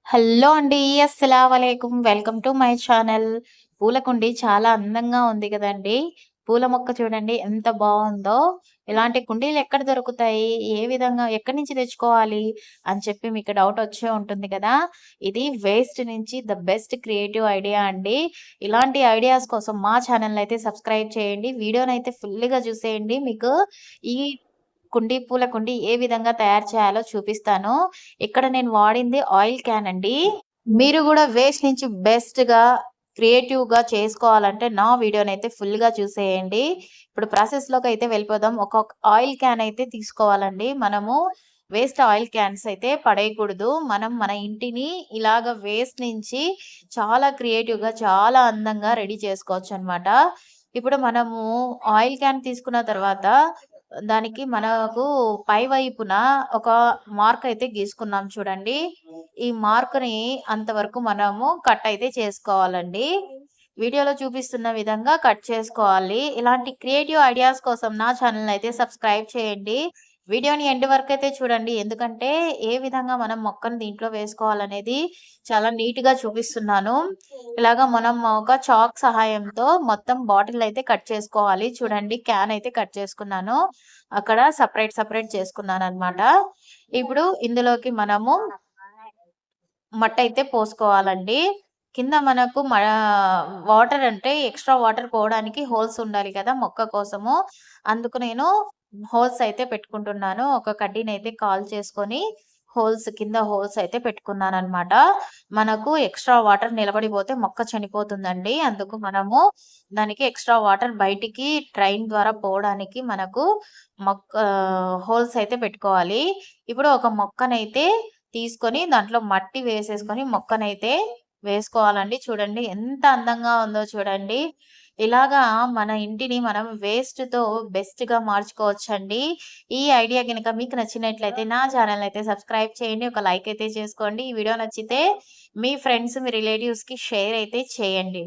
Hello అండి. అస్సలామలైకుం. Welcome to my channel. పూల కుండీ చాలా అందంగా ఉంది కదండీ! పూల మొక్క చూడండి ఎంత బావుందో. ఇలాంటి కుండీలు ఎక్కడ దొరుకుతాయి? ఏ విధంగా ఎక్కడి నుంచి తెచ్చుకోవాలి? అని చెప్పి మీకు డౌట్ వచ్చే ఉంటుంది కదా! ఇది వేస్ట్ నుంచి ద బెస్ట్ క్రియేటివ్ ఐడియా అండి. ఇలాంటి ఐడియాస్ కోసం మా ఛానల్‌ని అయితే సబ్స్క్రైబ్ చేయండి. వీడియోనైతే ఫుల్‌గా చూసేయండి. మీకు ఈ పూల కుండీ ఏ విధంగా తయారు చేయాలో చూపిస్తాను. ఇక్కడ నేను వాడింది ఆయిల్ క్యాన్ అండి. మీరు గూడా వేస్ట్ నుంచి బెస్ట్‌గా, క్రియేటివ్‌గా చేసుకోవాలంటే నా వీడియోనైతే ఫుల్‌గా చూసేయండి. ఇప్పుడు ప్రాసెస్‌లోకైతే వెళ్ళిపోదాం. ఒక ఆయిల్ క్యాన్ అయితే తీసుకోవాలండి. మనము వేస్ట్ ఆయిల్ క్యాన్స్ అయితే పడేయకూడదు. మనం మన ఇంటిని ఇలాగ వేస్ట్ నుంచి చాలా క్రియేటివ్‌గా, చాలా అందంగా రెడీ చేసుకోవచ్చనమాట. ఇప్పుడు మనము ఆయిల్ క్యాన్ తీసుకున్న తర్వాత దానికి మనకు పై వైపున ఒక మార్క్ అయితే గీసుకున్నాం చూడండి. ఈ మార్క్‌ని అంతవరకు మనము కట్ అయితే చేసుకోవాలండి. వీడియోలో చూపిస్తున్న విధంగా కట్ చేసుకోవాలి. ఇలాంటి క్రియేటివ్ ఐడియాస్ కోసం నా ఛానెల్‌ని అయితే సబ్స్క్రైబ్ చేయండి. వీడియోని ఎండ్ వరకైతే చూడండి. ఎందుకంటే ఏ విధంగా మనం మొక్కను దీంట్లో వేసుకోవాలనేది చాలా నీట్‌గా చూపిస్తున్నాను. ఇలాగ మనం ఒక చాక్ సహాయంతో మొత్తం బాటిల్ అయితే కట్ చేసుకోవాలి. చూడండి క్యాన్ అయితే కట్ చేసుకున్నాను. అక్కడ సెపరేట్ చేసుకున్నాననమాట. ఇప్పుడు ఇందులోకి మనము మట్టయితే పోసుకోవాలండి. కింద మనకు వాటర్ అంటే ఎక్స్‌ట్రా వాటర్ పోవడానికి హోల్స్ ఉండాలి కదా! మొక్క కోసము. అందుకు నేను హోల్స్ అయితే పెట్టుకుంటున్నాను. ఒక కడ్డీనైతే చేసుకొని కింద హోల్స్ అయితే పెట్టుకున్నాననమాట. మనకు ఎక్స్‌ట్రా వాటర్ నిలబడిపోతే మొక్క చనిపోతుందండి. అందుకు మనము దానికి ఎక్స్‌ట్రా వాటర్ బయటికి డ్రైన్ ద్వారా పోవడానికి మనకు హోల్స్ అయితే పెట్టుకోవాలి. ఇప్పుడు ఒక మొక్కనైతే తీసుకొని దాంట్లో మట్టి వేసేసుకొని మొక్కనైతే వేసుకోవాలండి. చూడండి ఎంత అందంగా ఉందో చూడండి. ఇలాగా మన ఇంటిని మనం వేస్ట్‌తో బెస్ట్‌గా మార్చుకోవచ్చండి. ఈ ఐడియా గనుక మీకు నచ్చినట్లయితే నా ఛానెల్‌ని అయితే సబ్స్క్రైబ్ చేయండి. ఒక లైక్ అయితే చేసుకోండి. ఈ వీడియో నచ్చితే మీ ఫ్రెండ్స్, మీ రిలేటివ్స్‌కి షేర్ అయితే చేయండి.